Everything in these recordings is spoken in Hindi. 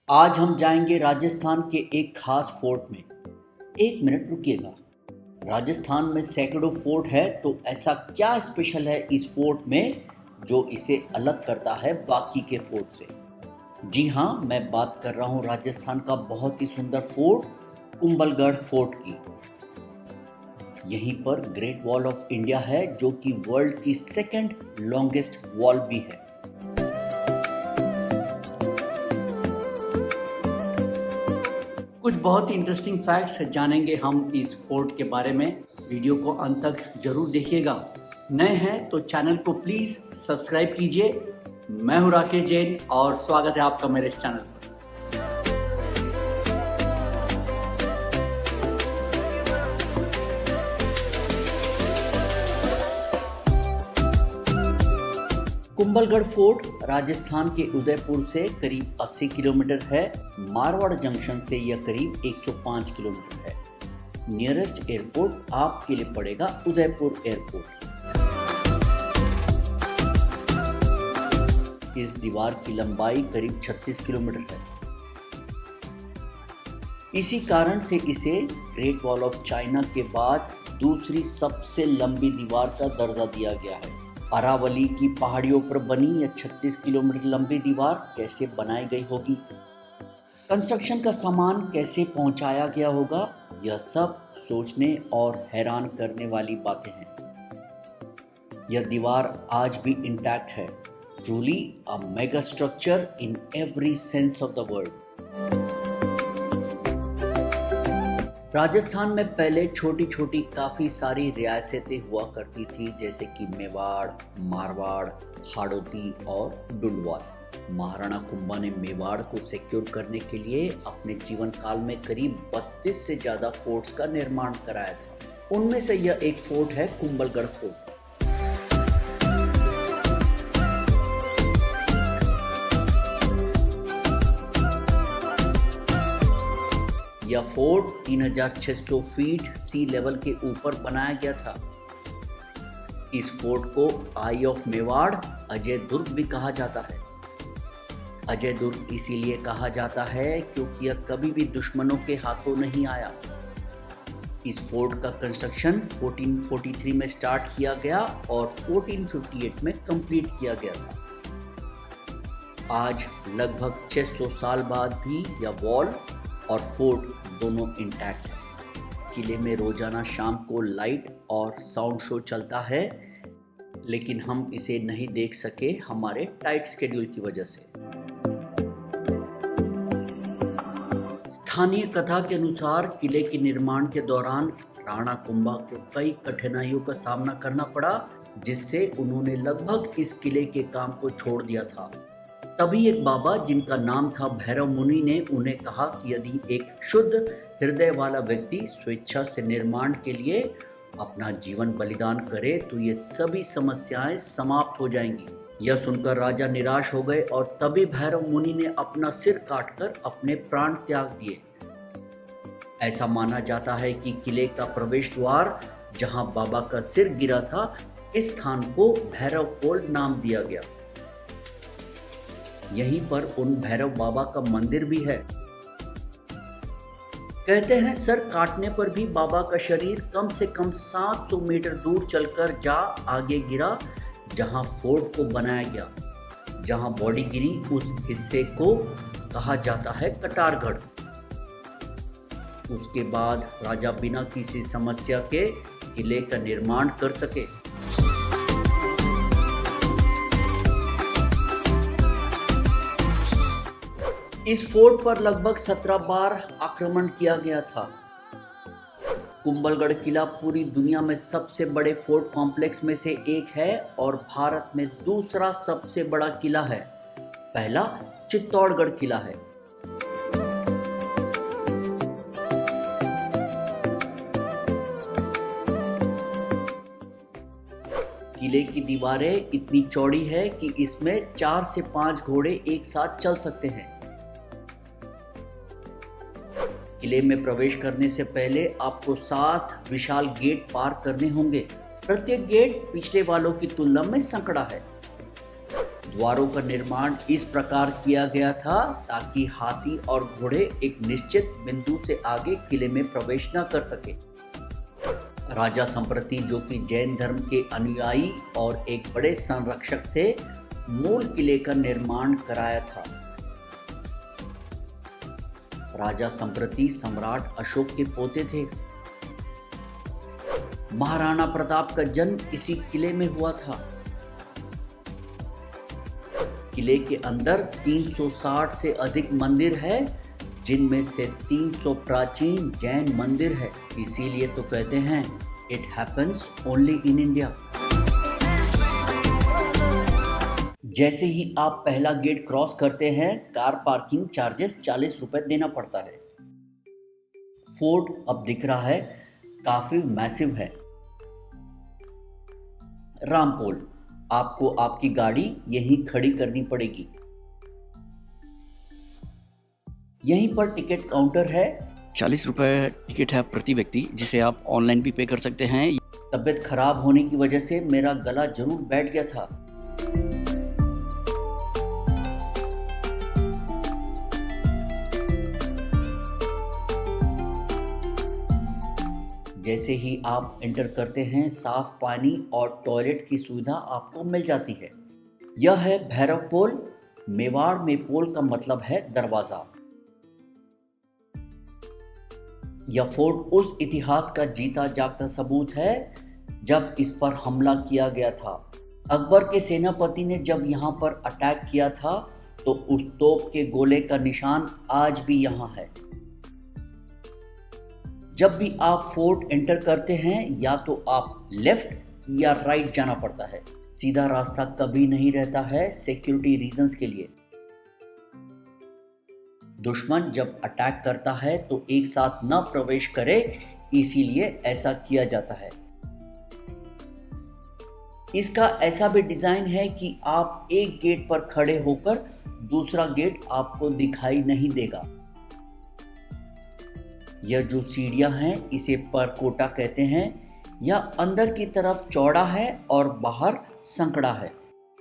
आज हम जाएंगे राजस्थान के एक खास फोर्ट में। एक मिनट रुकिएगा। राजस्थान में सैकड़ों फोर्ट है, तो ऐसा क्या स्पेशल है इस फोर्ट में जो इसे अलग करता है बाकी के फोर्ट से? जी हाँ, मैं बात कर रहा हूँ राजस्थान का बहुत ही सुंदर फोर्ट कुंभलगढ़ फोर्ट की। यहीं पर ग्रेट वॉल ऑफ इंडिया है, जो कि वर्ल्ड की सेकंड लॉन्गेस्ट वॉल भी है। कुछ बहुत ही इंटरेस्टिंग फैक्ट्स जानेंगे हम इस फोर्ट के बारे में। वीडियो को अंत तक जरूर देखिएगा। नए हैं तो चैनल को प्लीज सब्सक्राइब कीजिए। मैं हूं राकेश जैन और स्वागत है आपका मेरे इस चैनल पर। कुंभलगढ़ फोर्ट राजस्थान के उदयपुर से करीब 80 किलोमीटर है। मारवाड़ जंक्शन से यह करीब 105 किलोमीटर है। नियरेस्ट एयरपोर्ट आपके लिए पड़ेगा उदयपुर एयरपोर्ट। इस दीवार की लंबाई करीब 36 किलोमीटर है। इसी कारण से इसे ग्रेट वॉल ऑफ चाइना के बाद दूसरी सबसे लंबी दीवार का दर्जा दिया गया है। अरावली की पहाड़ियों पर बनी यह 36 किलोमीटर लंबी दीवार कैसे बनाई गई होगी, कंस्ट्रक्शन का सामान कैसे पहुंचाया गया होगा, यह सब सोचने और हैरान करने वाली बातें हैं। यह दीवार आज भी इंटैक्ट है। Truly a mega structure in every sense of the word. Rajasthan में पहले छोटी छोटी काफ़ी सारी रियासतें हुआ करती थी, जैसे कि मेवाड़, मारवाड़, हाड़ौती और डुंडवाल। महाराणा कुंभा ने मेवाड़ को सिक्योर करने के लिए अपने जीवन काल में करीब 32 से ज़्यादा फोर्ट्स का निर्माण कराया था। उनमें से यह एक फोर्ट है कुंभलगढ़ फोर्ट। यह फोर्ट 3600 फीट सी लेवल के ऊपर बनाया गया था। इस फोर्ट को आई ऑफ मेवाड़, अजय दुर्ग भी कहा जाता है। अजय दुर्ग इसीलिए कहा जाता है क्योंकि यह कभी भी दुश्मनों के हाथों नहीं आया। इस फोर्ट का कंस्ट्रक्शन 1443 में स्टार्ट किया गया और 1458 में कंप्लीट किया गया था। आज लगभग 600 साल बाद भी यह वॉल और फोर्ट दोनों इंटैक्ट है। किले में रोजाना शाम को लाइट और साउंड शो चलता है, लेकिन हम इसे नहीं देख सके हमारे टाइट शेड्यूल की वजह से। स्थानीय कथा के अनुसार किले के निर्माण के दौरान राणा कुंभा को कई कठिनाइयों का सामना करना पड़ा, जिससे उन्होंने लगभग इस किले के काम को छोड़ दिया था। तभी एक बाबा जिनका नाम था भैरव मुनि ने उन्हें कहा कि यदि एक शुद्ध हृदय वाला व्यक्ति स्वेच्छा से निर्माण के लिए अपना जीवन बलिदान करे तो ये सभी समस्याएं समाप्त हो जाएंगी। यह सुनकर राजा निराश हो गए और तभी भैरव मुनि ने अपना सिर काटकर अपने प्राण त्याग दिए। ऐसा माना जाता है कि किले का प्रवेश द्वार जहां बाबा का सिर गिरा था, इस स्थान को भैरव पोल नाम दिया गया। यहीं पर उन भैरव बाबा का मंदिर भी है। कहते हैं सर काटने पर भी बाबा का शरीर कम से कम 700 मीटर दूर चलकर जा आगे गिरा, जहां फोर्ट को बनाया गया। जहां बॉडी गिरी उस हिस्से को कहा जाता है कटारगढ़। उसके बाद राजा बिना किसी समस्या के किले का निर्माण कर सके। इस फोर्ट पर लगभग 17 बार आक्रमण किया गया था। कुंभलगढ़ किला पूरी दुनिया में सबसे बड़े फोर्ट कॉम्प्लेक्स में से एक है और भारत में दूसरा सबसे बड़ा किला है। पहला चित्तौड़गढ़ किला है। किले की दीवारें इतनी चौड़ी है कि इसमें 4 से 5 घोड़े एक साथ चल सकते हैं। किले में प्रवेश करने से पहले आपको 7 विशाल गेट पार करने होंगे। प्रत्येक गेट पिछले वालों की तुलना में संकड़ा है। द्वारों का निर्माण इस प्रकार किया गया था ताकि हाथी और घोड़े एक निश्चित बिंदु से आगे किले में प्रवेश न कर सके। राजा संप्रति, जो कि जैन धर्म के अनुयायी और एक बड़े संरक्षक थे, मूल किले का निर्माण कराया था। राजा संप्रति सम्राट अशोक के पोते थे। महाराणा प्रताप का जन्म इसी किले में हुआ था। किले के अंदर 360 से अधिक मंदिर है, जिनमें से 300 प्राचीन जैन मंदिर है। इसीलिए तो कहते हैं it happens only in India. जैसे ही आप पहला गेट क्रॉस करते हैं, कार पार्किंग चार्जेस 40 रुपए देना पड़ता है। फोर्ट अब दिख रहा है, काफी मैसिव है। रामपोल, आपको आपकी गाड़ी यहीं खड़ी करनी पड़ेगी। यहीं पर टिकट काउंटर है। 40 रुपये टिकट है प्रति व्यक्ति, जिसे आप ऑनलाइन भी पे कर सकते हैं। तबीयत खराब होने की वजह से मेरा गला जरूर बैठ गया था। जैसे ही आप एंटर करते हैं, साफ पानी और टॉयलेट की सुविधा आपको मिल जाती है। यह है भैरव पोल। मेवाड़ में पोल का मतलब है दरवाजा। यह फोर्ट उस इतिहास का जीता जागता सबूत है जब इस पर हमला किया गया था। अकबर के सेनापति ने जब यहाँ पर अटैक किया था तो उस तोप के गोले का निशान आज भी यहाँ है। जब भी आप फोर्ट एंटर करते हैं, या तो आप लेफ्ट या राइट जाना पड़ता है। सीधा रास्ता कभी नहीं रहता है, सिक्योरिटी रीजंस के लिए। दुश्मन जब अटैक करता है तो एक साथ न प्रवेश करे, इसीलिए ऐसा किया जाता है। इसका ऐसा भी डिजाइन है कि आप एक गेट पर खड़े होकर दूसरा गेट आपको दिखाई नहीं देगा। यह जो सीढ़ियां हैं, इसे परकोटा कहते हैं। यह अंदर की तरफ चौड़ा है और बाहर संकड़ा है।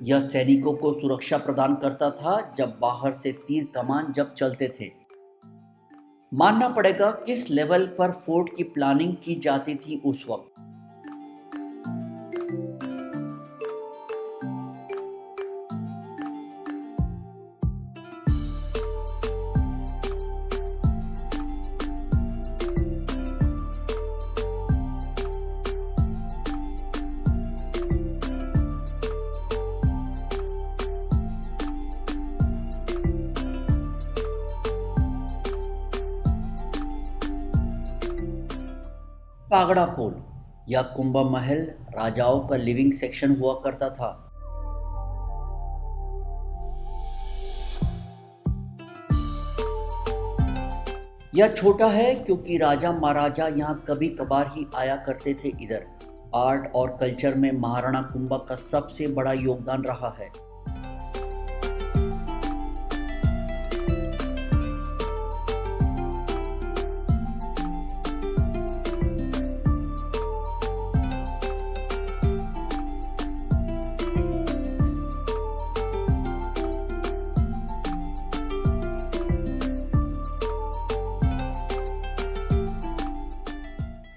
यह सैनिकों को सुरक्षा प्रदान करता था जब बाहर से तीर कमान जब चलते थे। मानना पड़ेगा किस लेवल पर फोर्ट की प्लानिंग की जाती थी उस वक्त। पागड़ा पोल या कुंभा महल राजाओं का लिविंग सेक्शन हुआ करता था। यह छोटा है क्योंकि राजा महाराजा यहाँ कभी कभार ही आया करते थे। इधर आर्ट और कल्चर में महाराणा कुंभा का सबसे बड़ा योगदान रहा है।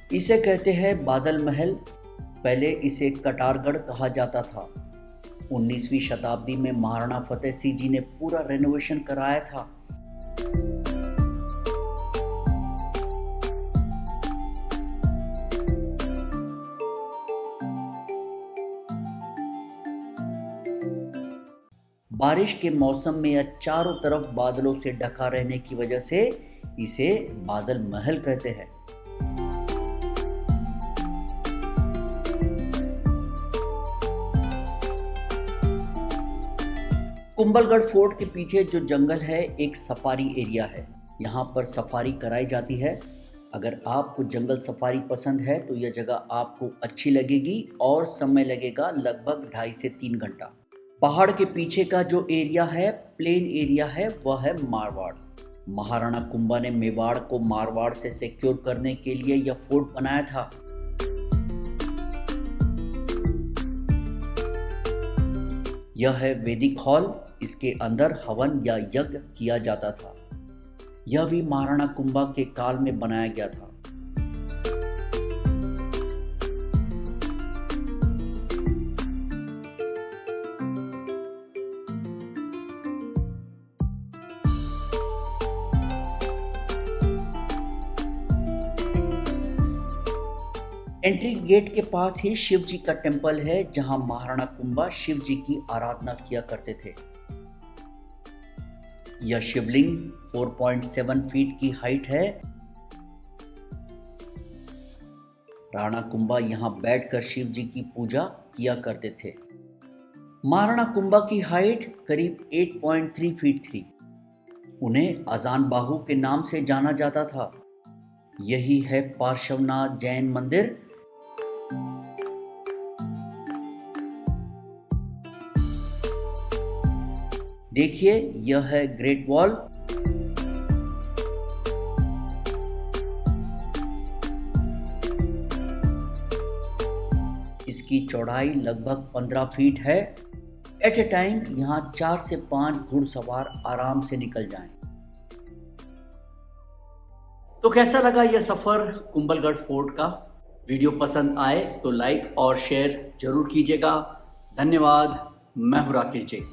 इसे कहते हैं बादल महल। पहले इसे कटारगढ़ कहा जाता था। 19वीं शताब्दी में महाराणा फतेह सिंह जी ने पूरा रेनोवेशन कराया था। बारिश के मौसम में यह चारों तरफ बादलों से ढका रहने की वजह से इसे बादल महल कहते हैं। कुंभलगढ़ फोर्ट के पीछे जो जंगल है, एक सफारी एरिया है। यहाँ पर सफारी कराई जाती है। अगर आपको जंगल सफारी पसंद है तो यह जगह आपको अच्छी लगेगी और समय लगेगा लगभग 2.5 से 3 घंटा। पहाड़ के पीछे का जो एरिया है, प्लेन एरिया है, वह है मारवाड़। महाराणा कुंभा ने मेवाड़ को मारवाड़ से सिक्योर करने के लिए यह फोर्ट बनाया था। यह है वैदिक हॉल। इसके अंदर हवन या यज्ञ किया जाता था। यह भी महाराणा कुंभा के काल में बनाया गया था। एंट्री गेट के पास ही शिव जी का टेंपल है, जहां महाराणा कुंभा शिव जी की आराधना किया करते थे। यह शिवलिंग 4.7 फीट की हाइट है। राणा कुंभा यहां बैठकर शिव जी की पूजा किया करते थे। महाराणा कुंभा की हाइट करीब 8.3 फीट थी। उन्हें अजान बाहु के नाम से जाना जाता था। यही है पार्श्वनाथ जैन मंदिर। देखिए, यह है ग्रेट वॉल। इसकी चौड़ाई लगभग 15 फीट है। एट ए टाइम यहां 4 से 5 घुड़सवार आराम से निकल जाएं। तो कैसा लगा यह सफर कुंभलगढ़ फोर्ट का? वीडियो पसंद आए तो लाइक और शेयर जरूर कीजिएगा। धन्यवाद। मैं हूं राकेश जी।